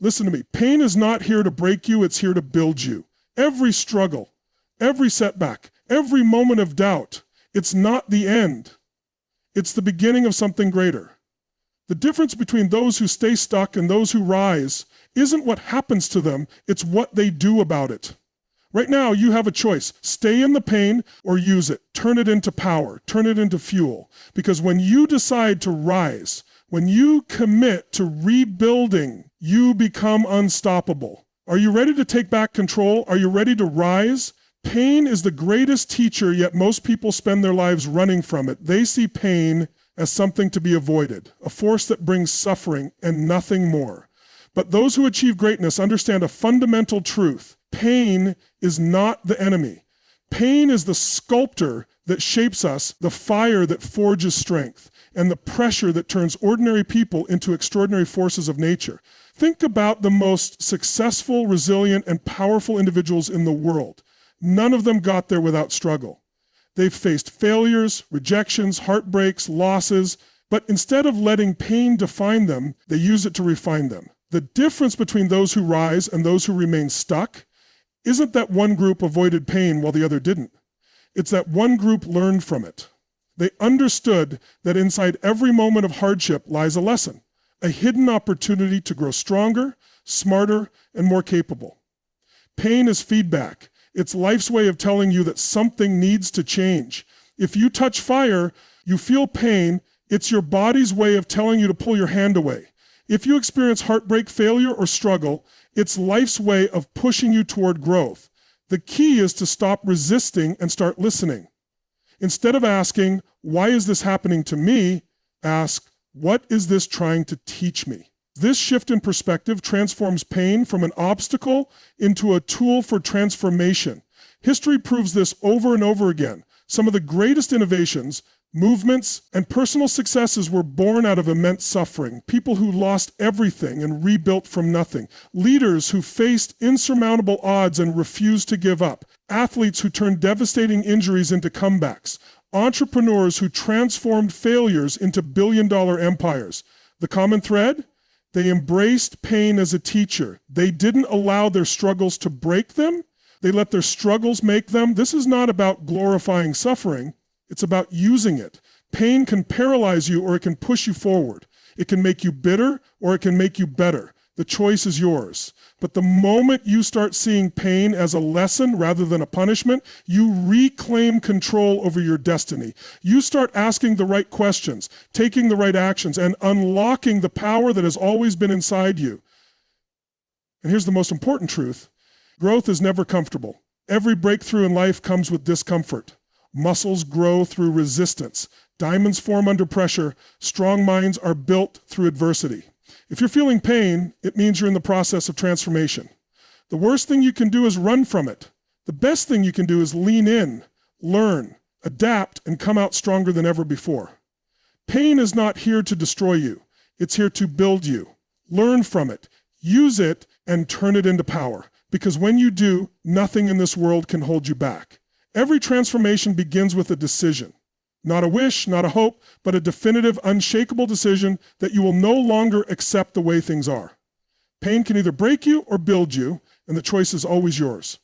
Listen to me. Pain is not here to break you, it's here to build you. Every struggle, every setback, every moment of doubt, it's not the end. It's the beginning of something greater. The difference between those who stay stuck and those who rise isn't what happens to them, it's what they do about it. Right now, you have a choice. Stay in the pain or use it. Turn it into power. Turn it into fuel. Because when you decide to rise, when you commit to rebuilding, you become unstoppable. Are you ready to take back control? Are you ready to rise? Pain is the greatest teacher, yet most people spend their lives running from it. They see pain as something to be avoided, a force that brings suffering and nothing more. But those who achieve greatness understand a fundamental truth. Pain is not the enemy. Pain is the sculptor that shapes us, the fire that forges strength, and the pressure that turns ordinary people into extraordinary forces of nature. Think about the most successful, resilient, and powerful individuals in the world. None of them got there without struggle. They've faced failures, rejections, heartbreaks, losses, but instead of letting pain define them, they use it to refine them. The difference between those who rise and those who remain stuck isn't that one group avoided pain while the other didn't. It's that one group learned from it. They understood that inside every moment of hardship lies a lesson, a hidden opportunity to grow stronger, smarter, and more capable. Pain is feedback. It's life's way of telling you that something needs to change. If you touch fire, you feel pain. It's your body's way of telling you to pull your hand away. If you experience heartbreak, failure, or struggle, it's life's way of pushing you toward growth. The key is to stop resisting and start listening. Instead of asking, why is this happening to me? Ask, what is this trying to teach me? This shift in perspective transforms pain from an obstacle into a tool for transformation. History proves this over and over again. Some of the greatest innovations, movements, and personal successes were born out of immense suffering. People who lost everything and rebuilt from nothing. Leaders who faced insurmountable odds and refused to give up. Athletes who turned devastating injuries into comebacks. Entrepreneurs who transformed failures into billion-dollar empires. The common thread? They embraced pain as a teacher. They didn't allow their struggles to break them. They let their struggles make them. This is not about glorifying suffering. It's about using it. Pain can paralyze you or it can push you forward. It can make you bitter or it can make you better. The choice is yours. But the moment you start seeing pain as a lesson rather than a punishment, you reclaim control over your destiny. You start asking the right questions, taking the right actions, and unlocking the power that has always been inside you. And here's the most important truth. Growth is never comfortable. Every breakthrough in life comes with discomfort. Muscles grow through resistance. Diamonds form under pressure. Strong minds are built through adversity. If you're feeling pain, it means you're in the process of transformation. The worst thing you can do is run from it. The best thing you can do is lean in, learn, adapt, and come out stronger than ever before. Pain is not here to destroy you. It's here to build you. Learn from it, use it, and turn it into power. Because when you do, nothing in this world can hold you back. Every transformation begins with a decision. Not a wish, not a hope, but a definitive, unshakable decision that you will no longer accept the way things are. Pain can either break you or build you, and the choice is always yours.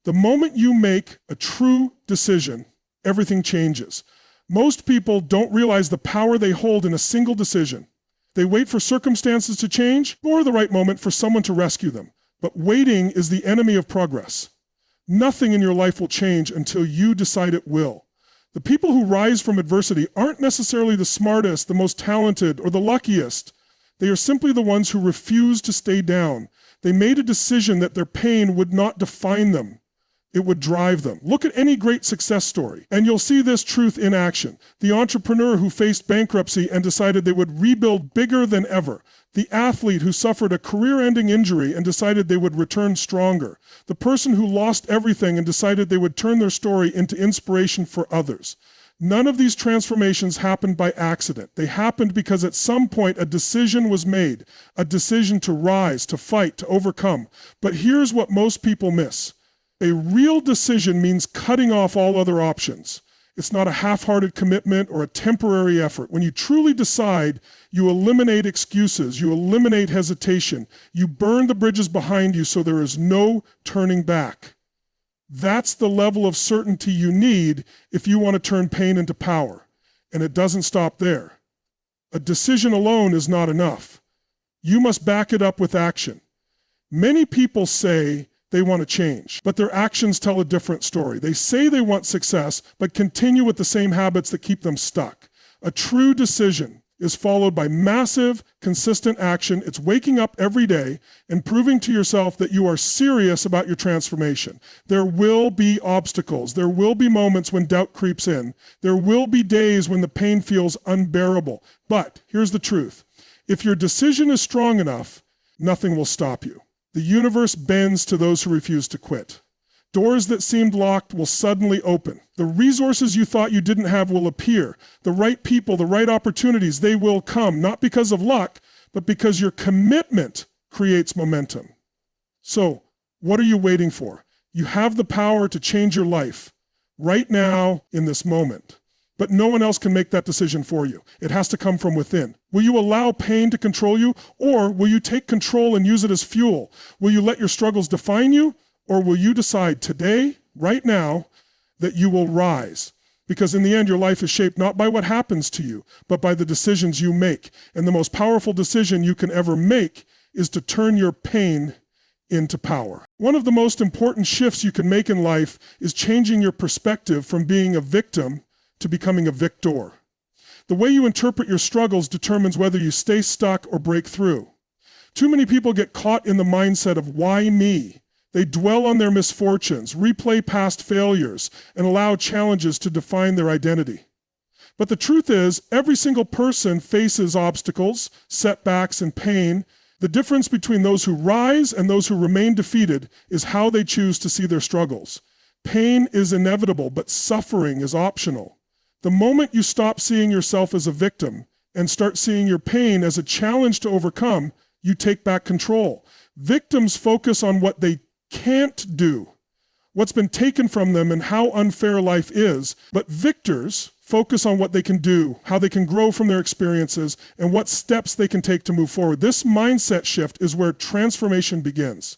The moment you make a true decision, everything changes. Most people don't realize the power they hold in a single decision. They wait for circumstances to change or the right moment for someone to rescue them. But waiting is the enemy of progress. Nothing in your life will change until you decide it will. The people who rise from adversity aren't necessarily the smartest, the most talented, or the luckiest. They are simply the ones who refuse to stay down. They made a decision that their pain would not define them. It would drive them. Look at any great success story, and you'll see this truth in action. The entrepreneur who faced bankruptcy and decided they would rebuild bigger than ever. The athlete who suffered a career-ending injury and decided they would return stronger. The person who lost everything and decided they would turn their story into inspiration for others. None of these transformations happened by accident. They happened because at some point a decision was made, a decision to rise, to fight, to overcome. But here's what most people miss. A real decision means cutting off all other options. It's not a half-hearted commitment or a temporary effort. When you truly decide, you eliminate excuses, you eliminate hesitation, you burn the bridges behind you so there is no turning back. That's the level of certainty you need if you want to turn pain into power. And it doesn't stop there. A decision alone is not enough. You must back it up with action. Many people say they want to change, but their actions tell a different story. They say they want success, but continue with the same habits that keep them stuck. A true decision is followed by massive, consistent action. It's waking up every day and proving to yourself that you are serious about your transformation. There will be obstacles. There will be moments when doubt creeps in. There will be days when the pain feels unbearable. But here's the truth. If your decision is strong enough, nothing will stop you. The universe bends to those who refuse to quit. Doors that seemed locked will suddenly open. The resources you thought you didn't have will appear. The right people, the right opportunities, they will come, not because of luck, but because your commitment creates momentum. So, what are you waiting for? You have the power to change your life right now in this moment. But no one else can make that decision for you. It has to come from within. Will you allow pain to control you, or will you take control and use it as fuel? Will you let your struggles define you, or will you decide today, right now, that you will rise? Because in the end, your life is shaped not by what happens to you, but by the decisions you make. And the most powerful decision you can ever make is to turn your pain into power. One of the most important shifts you can make in life is changing your perspective from being a victim to becoming a victor. The way you interpret your struggles determines whether you stay stuck or break through. Too many people get caught in the mindset of why me? They dwell on their misfortunes, replay past failures, and allow challenges to define their identity. But the truth is, every single person faces obstacles, setbacks, and pain. The difference between those who rise and those who remain defeated is how they choose to see their struggles. Pain is inevitable, but suffering is optional. The moment you stop seeing yourself as a victim and start seeing your pain as a challenge to overcome, you take back control. Victims focus on what they can't do, what's been taken from them, and how unfair life is. But victors focus on what they can do, how they can grow from their experiences, and what steps they can take to move forward. This mindset shift is where transformation begins.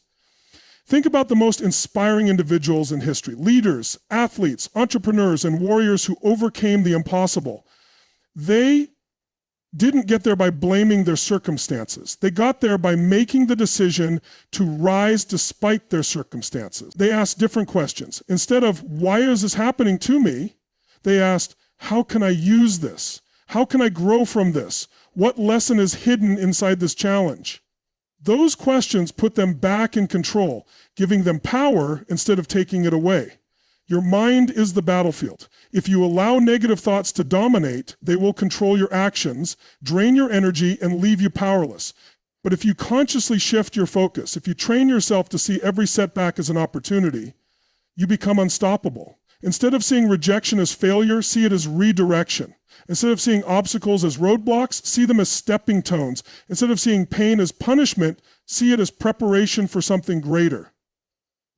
Think about the most inspiring individuals in history, leaders, athletes, entrepreneurs, and warriors who overcame the impossible. They didn't get there by blaming their circumstances. They got there by making the decision to rise despite their circumstances. They asked different questions. Instead of, why is this happening to me? They asked, how can I use this? How can I grow from this? What lesson is hidden inside this challenge? Those questions put them back in control, giving them power instead of taking it away. Your mind is the battlefield. If you allow negative thoughts to dominate, they will control your actions, drain your energy, and leave you powerless. But if you consciously shift your focus, if you train yourself to see every setback as an opportunity, you become unstoppable. Instead of seeing rejection as failure, see it as redirection. Instead of seeing obstacles as roadblocks, see them as stepping stones. Instead of seeing pain as punishment, see it as preparation for something greater.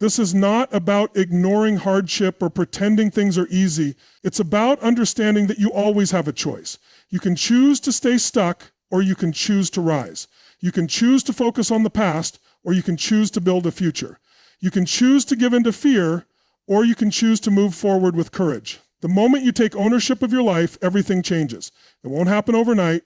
This is not about ignoring hardship or pretending things are easy. It's about understanding that you always have a choice. You can choose to stay stuck, or you can choose to rise. You can choose to focus on the past, or you can choose to build a future. You can choose to give in to fear, or you can choose to move forward with courage. The moment you take ownership of your life, everything changes. It won't happen overnight.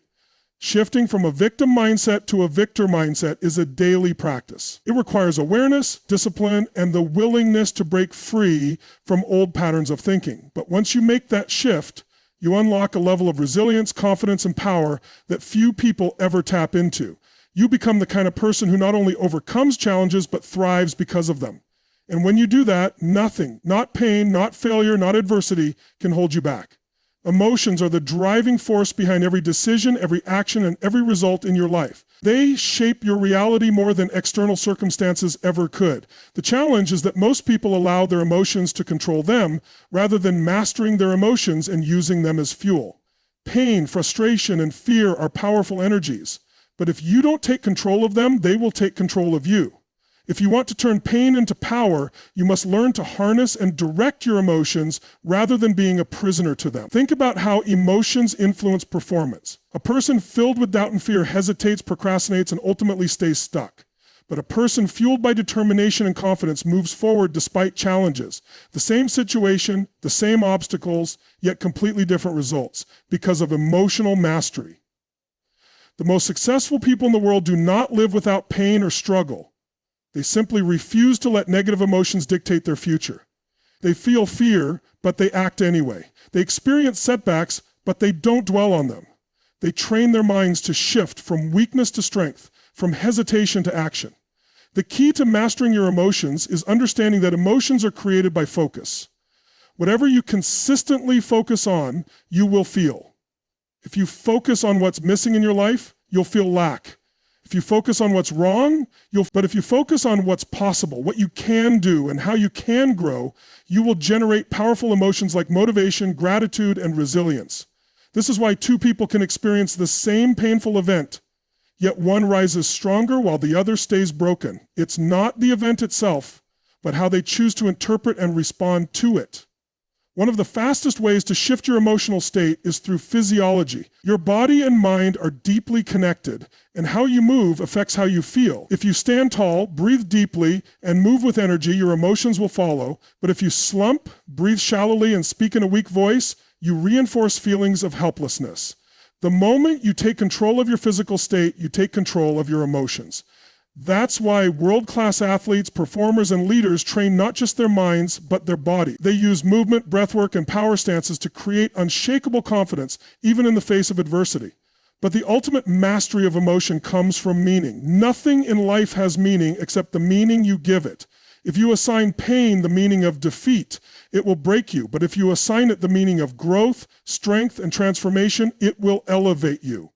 Shifting from a victim mindset to a victor mindset is a daily practice. It requires awareness, discipline, and the willingness to break free from old patterns of thinking. But once you make that shift, you unlock a level of resilience, confidence, and power that few people ever tap into. You become the kind of person who not only overcomes challenges, but thrives because of them. And when you do that, nothing, not pain, not failure, not adversity, can hold you back. Emotions are the driving force behind every decision, every action, and every result in your life. They shape your reality more than external circumstances ever could. The challenge is that most people allow their emotions to control them rather than mastering their emotions and using them as fuel. Pain, frustration, and fear are powerful energies, but if you don't take control of them, they will take control of you. If you want to turn pain into power, you must learn to harness and direct your emotions rather than being a prisoner to them. Think about how emotions influence performance. A person filled with doubt and fear hesitates, procrastinates, and ultimately stays stuck. But a person fueled by determination and confidence moves forward despite challenges. The same situation, the same obstacles, yet completely different results because of emotional mastery. The most successful people in the world do not live without pain or struggle. They simply refuse to let negative emotions dictate their future. They feel fear, but they act anyway. They experience setbacks, but they don't dwell on them. They train their minds to shift from weakness to strength, from hesitation to action. The key to mastering your emotions is understanding that emotions are created by focus. Whatever you consistently focus on, you will feel. If you focus on what's missing in your life, you'll feel lack. If you focus on what's wrong, but if you focus on what's possible, what you can do, and how you can grow, you will generate powerful emotions like motivation, gratitude, and resilience. This is why two people can experience the same painful event, yet one rises stronger while the other stays broken. It's not the event itself, but how they choose to interpret and respond to it. One of the fastest ways to shift your emotional state is through physiology. Your body and mind are deeply connected, and how you move affects how you feel. If you stand tall, breathe deeply, and move with energy, your emotions will follow. But if you slump, breathe shallowly, and speak in a weak voice, you reinforce feelings of helplessness. The moment you take control of your physical state, you take control of your emotions. That's why world-class athletes, performers, and leaders train not just their minds, but their body. They use movement, breathwork, and power stances to create unshakable confidence, even in the face of adversity. But the ultimate mastery of emotion comes from meaning. Nothing in life has meaning except the meaning you give it. If you assign pain the meaning of defeat, it will break you. But if you assign it the meaning of growth, strength, and transformation, it will elevate you.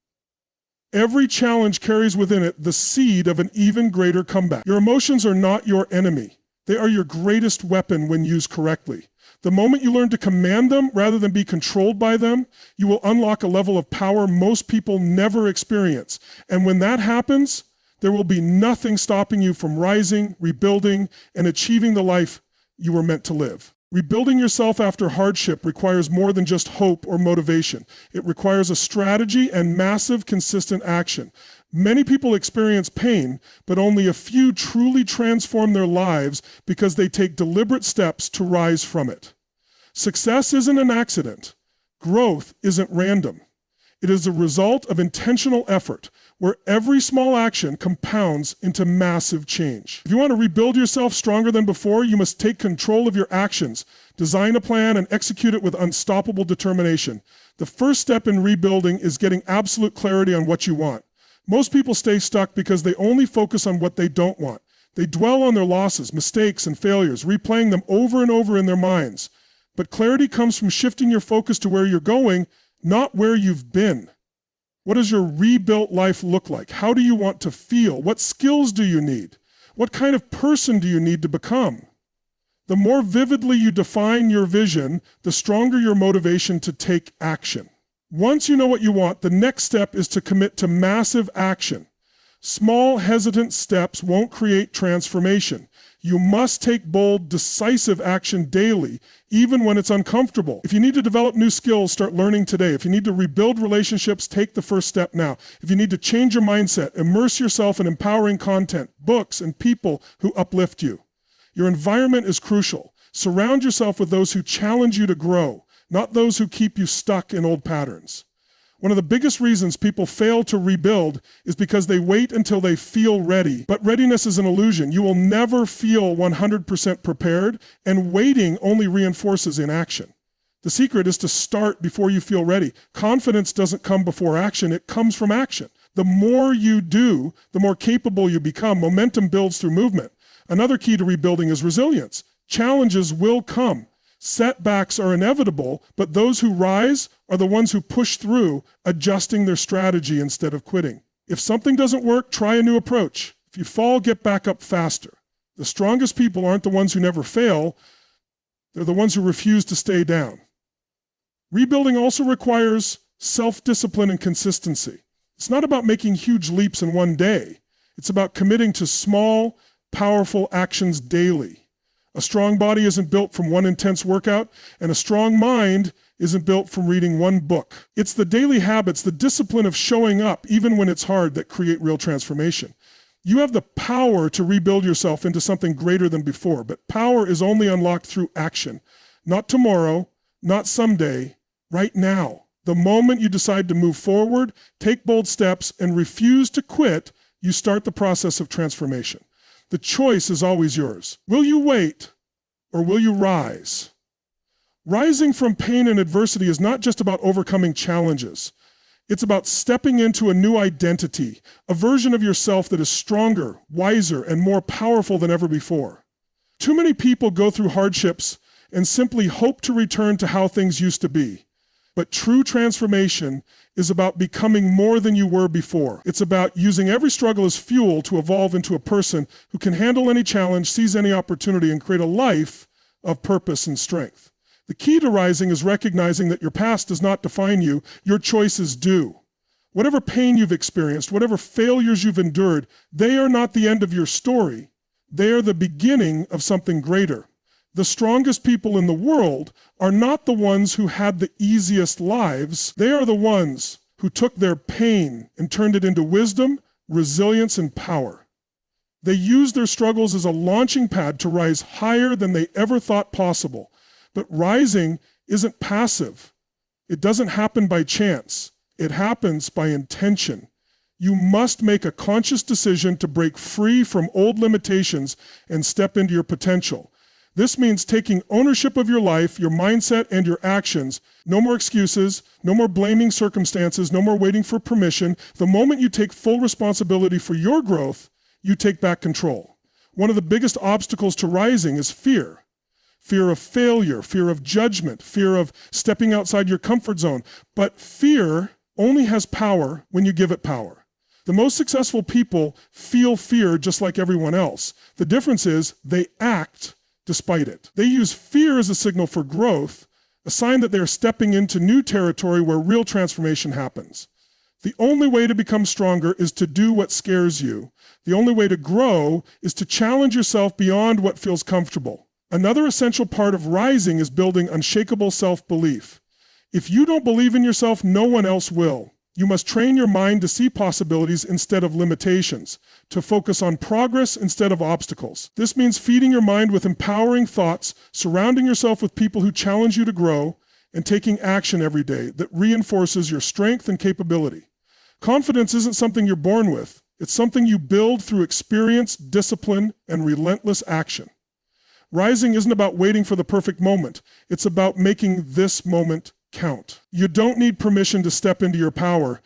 Every challenge carries within it the seed of an even greater comeback. Your emotions are not your enemy. They are your greatest weapon when used correctly. The moment you learn to command them rather than be controlled by them, you will unlock a level of power most people never experience. And when that happens, there will be nothing stopping you from rising, rebuilding, and achieving the life you were meant to live. Rebuilding yourself after hardship requires more than just hope or motivation. It requires a strategy and massive, consistent action. Many people experience pain, but only a few truly transform their lives because they take deliberate steps to rise from it. Success isn't an accident. Growth isn't random. It is a result of intentional effort, where every small action compounds into massive change. If you want to rebuild yourself stronger than before, you must take control of your actions, design a plan, and execute it with unstoppable determination. The first step in rebuilding is getting absolute clarity on what you want. Most people stay stuck because they only focus on what they don't want. They dwell on their losses, mistakes, and failures, replaying them over and over in their minds. But clarity comes from shifting your focus to where you're going, not where you've been. What does your rebuilt life look like? How do you want to feel? What skills do you need? What kind of person do you need to become? The more vividly you define your vision, the stronger your motivation to take action. Once you know what you want, the next step is to commit to massive action. Small, hesitant steps won't create transformation. You must take bold, decisive action daily, even when it's uncomfortable. If you need to develop new skills, start learning today. If you need to rebuild relationships, take the first step now. If you need to change your mindset, immerse yourself in empowering content, books, and people who uplift you. Your environment is crucial. Surround yourself with those who challenge you to grow, not those who keep you stuck in old patterns. One of the biggest reasons people fail to rebuild is because they wait until they feel ready. But readiness is an illusion. You will never feel 100% prepared, and waiting only reinforces inaction. The secret is to start before you feel ready. Confidence doesn't come before action, it comes from action. The more you do, the more capable you become. Momentum builds through movement. Another key to rebuilding is resilience. Challenges will come. Setbacks are inevitable, but those who rise are the ones who push through, adjusting their strategy instead of quitting. If something doesn't work, try a new approach. If you fall, get back up faster. The strongest people aren't the ones who never fail, they're the ones who refuse to stay down. Rebuilding also requires self-discipline and consistency. It's not about making huge leaps in one day. It's about committing to small, powerful actions daily. A strong body isn't built from one intense workout, and a strong mind isn't built from reading one book. It's the daily habits, the discipline of showing up, even when it's hard, that create real transformation. You have the power to rebuild yourself into something greater than before, but power is only unlocked through action. Not tomorrow, not someday, right now. The moment you decide to move forward, take bold steps, and refuse to quit, you start the process of transformation. The choice is always yours. Will you wait, or will you rise? Rising from pain and adversity is not just about overcoming challenges. It's about stepping into a new identity, a version of yourself that is stronger, wiser, and more powerful than ever before. Too many people go through hardships and simply hope to return to how things used to be. But true transformation is about becoming more than you were before. It's about using every struggle as fuel to evolve into a person who can handle any challenge, seize any opportunity, and create a life of purpose and strength. The key to rising is recognizing that your past does not define you, your choices do. Whatever pain you've experienced, whatever failures you've endured, they are not the end of your story. They are the beginning of something greater. The strongest people in the world are not the ones who had the easiest lives. They are the ones who took their pain and turned it into wisdom, resilience, and power. They used their struggles as a launching pad to rise higher than they ever thought possible. But rising isn't passive. It doesn't happen by chance. It happens by intention. You must make a conscious decision to break free from old limitations and step into your potential. This means taking ownership of your life, your mindset, and your actions. No more excuses, no more blaming circumstances, no more waiting for permission. The moment you take full responsibility for your growth, you take back control. One of the biggest obstacles to rising is fear. Fear of failure, fear of judgment, fear of stepping outside your comfort zone. But fear only has power when you give it power. The most successful people feel fear just like everyone else. The difference is they act despite it. They use fear as a signal for growth, a sign that they are stepping into new territory where real transformation happens. The only way to become stronger is to do what scares you. The only way to grow is to challenge yourself beyond what feels comfortable. Another essential part of rising is building unshakable self-belief. If you don't believe in yourself, no one else will. You must train your mind to see possibilities instead of limitations, to focus on progress instead of obstacles. This means feeding your mind with empowering thoughts, surrounding yourself with people who challenge you to grow, and taking action every day that reinforces your strength and capability. Confidence isn't something you're born with. It's something you build through experience, discipline, and relentless action. Rising isn't about waiting for the perfect moment. It's about making this moment count. You don't need permission to step into your power.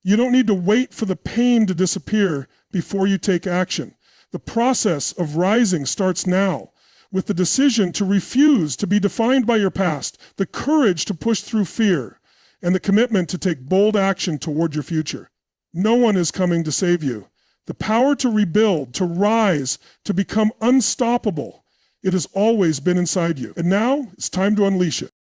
You don't need to wait for the pain to disappear before you take action. The process of rising starts now, with the decision to refuse to be defined by your past, the courage to push through fear, and the commitment to take bold action toward your future. No one is coming to save you. The power to rebuild, to rise, to become unstoppable, it has always been inside you. And now it's time to unleash it.